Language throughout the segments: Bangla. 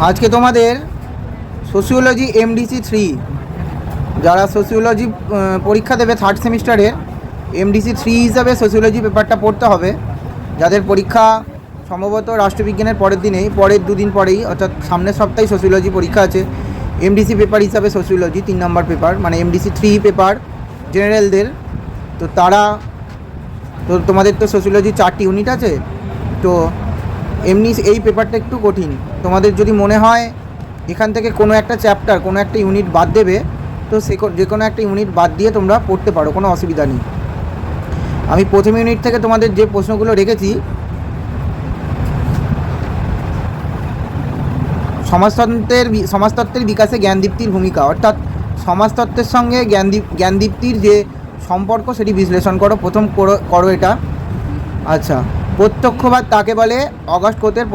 আজকে তোমাদের সোশিওলজি এমডিসি 3 যারা সোশিওলজি পরীক্ষা দেবে থার্ড সেমিস্টারের এমডিসি 3 হিসাবে সোশিওলজি পেপারটা পড়তে হবে। যাদের পরীক্ষা সম্ভবত রাষ্ট্রবিজ্ঞানের পরের দিনেই, পরের দুদিন পরেই, অর্থাৎ সামনের সপ্তাহে সোশিওলজি পরীক্ষা আছে। এমডিসি পেপার হিসাবে সোশিওলজি 3 নম্বর পেপার, মানে এমডিসি 3 পেপার জেনারেলদের। তো তারা তো তোমাদের তো সোশিওলজি 4টি ইউনিট আছে, তো এমনি এই পেপারটা একটু কঠিন। তোমাদের যদি মনে হয় এখান থেকে কোনো একটা চ্যাপ্টার, কোনো একটা ইউনিট বাদ দেবে, তো যে কোনো একটা ইউনিট বাদ দিয়ে তোমরা পড়তে পারো, কোনো অসুবিধা নেই। আমি প্রথম ইউনিট থেকে তোমাদের যে প্রশ্নগুলো রেখেছি, সমাজতত্ত্বের বিকাশে জ্ঞানদীপ্তির ভূমিকা, অর্থাৎ সমাজতত্ত্বের সঙ্গে জ্ঞানদীপ্তির যে সম্পর্ক সেটি বিশ্লেষণ করো। প্রথম করো এটা। আচ্ছা, প্রত্যক্ষবাদ কাকে বলে? অগাস্ট কোতের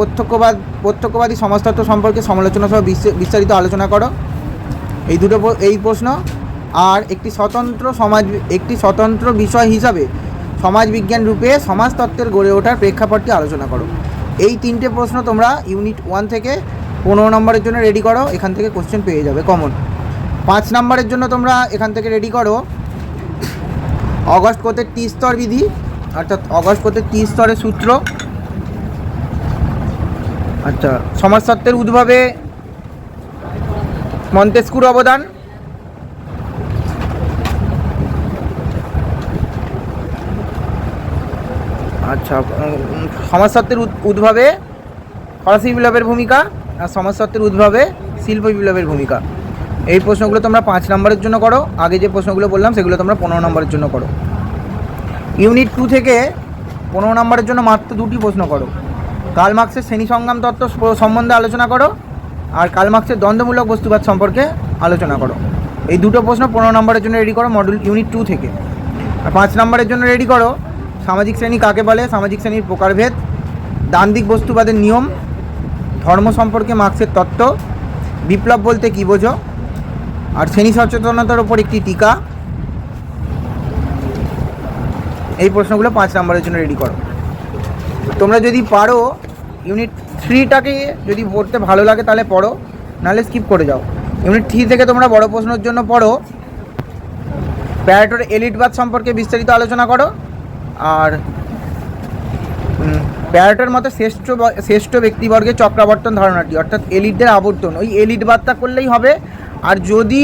প্রত্যক্ষবাদী সমাজতত্ত্ব সম্পর্কে সমালোচনা সহ বিস্তারিত আলোচনা করো। এই প্রশ্ন। আর একটি স্বতন্ত্র বিষয় হিসাবে সমাজবিজ্ঞান রূপে সমাজতত্ত্বের গড়ে ওঠার প্রেক্ষাপটটি আলোচনা করো। এই 3টে প্রশ্ন তোমরা ইউনিট 1 থেকে 15 নম্বরের জন্য রেডি করো। এখান থেকে কোশ্চেন পেয়ে যাবে কমন। 5 নম্বরের জন্য তোমরা এখান থেকে রেডি করো অগাস্ট কোতের ত্রিস্তর বিধি, অর্থাৎ অগাস্ট কোতের 3 স্তরের সূত্র। আচ্ছা, সমাজতত্ত্বের উদ্ভবে মন্তেস্কুর অবদান। আচ্ছা, সমাজতত্ত্বের উদ্ভবে ফরাসি বিপ্লবের ভূমিকা, আর সমাজতত্ত্বের উদ্ভবে শিল্প বিপ্লবের ভূমিকা। এই প্রশ্নগুলো তোমরা 5 নম্বরের জন্য করো। আগে যে প্রশ্নগুলো বললাম সেগুলো তোমরা 15 নম্বরের জন্য করো। ইউনিট 2 থেকে 15 নম্বরের জন্য মাত্র 2টি প্রশ্ন করো। কার্ল মার্ক্সের শ্রেণী সংগ্রাম তত্ত্ব সম্বন্ধে আলোচনা করো, আর কার্ল মার্ক্সের দ্বন্দ্বমূলক বস্তুবাদ সম্পর্কে আলোচনা করো। এই 2টো প্রশ্ন 15 নম্বরের জন্য রেডি করো মডেল ইউনিট 2 থেকে। আর 5 নম্বরের জন্য রেডি করো সামাজিক শ্রেণী কাকে বলে, সামাজিক শ্রেণীর প্রকারভেদ, দ্বান্দ্বিক বস্তুবাদের নিয়ম, ধর্ম সম্পর্কে মার্ক্সের তত্ত্ব, বিপ্লব বলতে কী বোঝো, আর শ্রেণী সচেতনতার ওপর একটি টিকা। এই প্রশ্নগুলো 5 নম্বরের জন্য রেডি করো। তোমরা যদি পারো ইউনিট 3টাকে যদি পড়তে ভালো লাগে তাহলে পড়ো, নাহলে স্কিপ করে যাও। ইউনিট 3 থেকে তোমরা বড় প্রশ্নের জন্য পড়ো প্যারেটোর এলিটবাদ সম্পর্কে বিস্তারিত আলোচনা করো। আর প্যারেটোর মতে শ্রেষ্ঠ ব্যক্তিবর্গের চক্রাবর্তন ধারণাটি, অর্থাৎ এলিটদের আবর্তন, ওই এলিটবাদটা করলেই হবে। আর যদি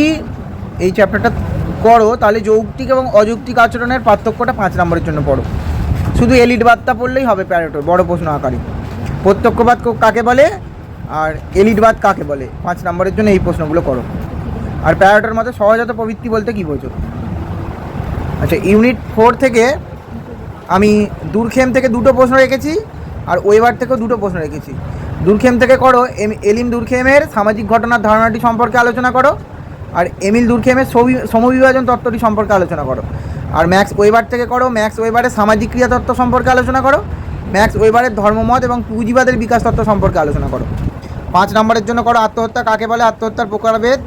এই চ্যাপ্টারটা করো তাহলে যৌক্তিক এবং অযৌক্তিক আচরণের পার্থক্যটা 5 নম্বরের জন্য পড়ো। শুধু এলিটবাদটা পড়লেই হবে প্যারেটোর বড় প্রশ্ন আকারে। প্রত্যক্ষবাদ কাকে বলে আর এলিটবাদ কাকে বলে, 5 নম্বরের জন্য এই প্রশ্নগুলো করো। আর প্যারেটোর মতে সহজাত প্রবৃত্তি বলতে কী বোঝো। আচ্ছা, ইউনিট 4 থেকে আমি দুরখেম থেকে 2টো প্রশ্ন রেখেছি, আর ওয়েবার থেকেও 2টো প্রশ্ন রেখেছি। দুরখেম থেকে করো এলিম দুরখেমের সামাজিক ঘটনার ধারণাটি সম্পর্কে আলোচনা করো, আর এমিল দুরখেমের সমবিভাজন তত্ত্বটি সম্পর্কে আলোচনা করো। আর ম্যাক্স ওয়েবার থেকে করো ম্যাক্স ওয়েবারের সামাজিক ক্রিয়া তত্ত্ব সম্পর্কে আলোচনা করো, ম্যাক্স ওয়েবারের ধর্মমত এবং পুঁজিবাদের বিকাশ তত্ত্ব সম্পর্কে আলোচনা করো। 5 নম্বরের জন্য করো আত্মহত্যা কাকে বলে, আত্মহত্যার প্রকারভেদ,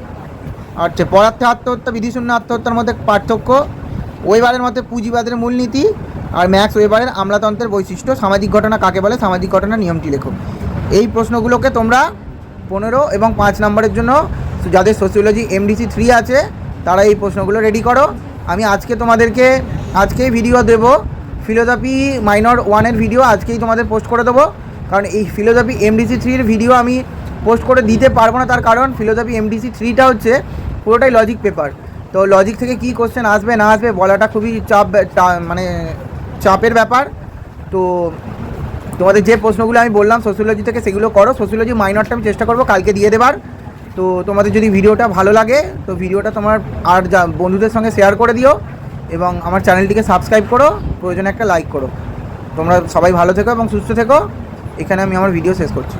আর পদার্থে আত্মহত্যা বিধিশূন্য আত্মহত্যার মধ্যে পার্থক্য, ওয়েবারের মধ্যে পুঁজিবাদের মূলনীতি, আর ম্যাক্স ওয়েবারের আমলাতন্ত্রের বৈশিষ্ট্য, সামাজিক ঘটনা কাকে বলে, সামাজিক ঘটনার নিয়মটি লেখো। এই প্রশ্নগুলোকে তোমরা 15 এবং 5 নম্বরের জন্য যাদের সোশিওলজি এমডিসি 3 আছে তারা এই প্রশ্নগুলো রেডি করো। আমি আজকেই ভিডিও দেবো ফিলোজফি মাইনর 1-এর ভিডিও আজকেই তোমাদের পোস্ট করে দেবো, কারণ এই ফিলোজফি এমডিসি 3-এর ভিডিও আমি পোস্ট করে দিতে পারবো না। তার কারণ ফিলোজফি এমডিসি 3টা হচ্ছে পুরোটাই লজিক পেপার। তো লজিক থেকে কী কোশ্চেন আসবে না আসবে বলাটা খুবই চাপের ব্যাপার। তো তোমাদের যে প্রশ্নগুলো আমি বললাম সোশিওলজি থেকে সেগুলো করো। সোশিওলজি মাইনরটা আমি চেষ্টা করবো কালকে দিয়ে দেবার। তো তোমাদের যদি ভিডিওটা ভালো লাগে তো ভিডিওটা তোমার আর বন্ধুদের সঙ্গে শেয়ার করে দিও, এবং আমার চ্যানেলটিকে সাবস্ক্রাইব করো, প্রয়োজনে একটা লাইক করো। তোমরা সবাই ভালো থেকো এবং সুস্থ থেকো। এখানে আমি আমার ভিডিও শেষ করছি।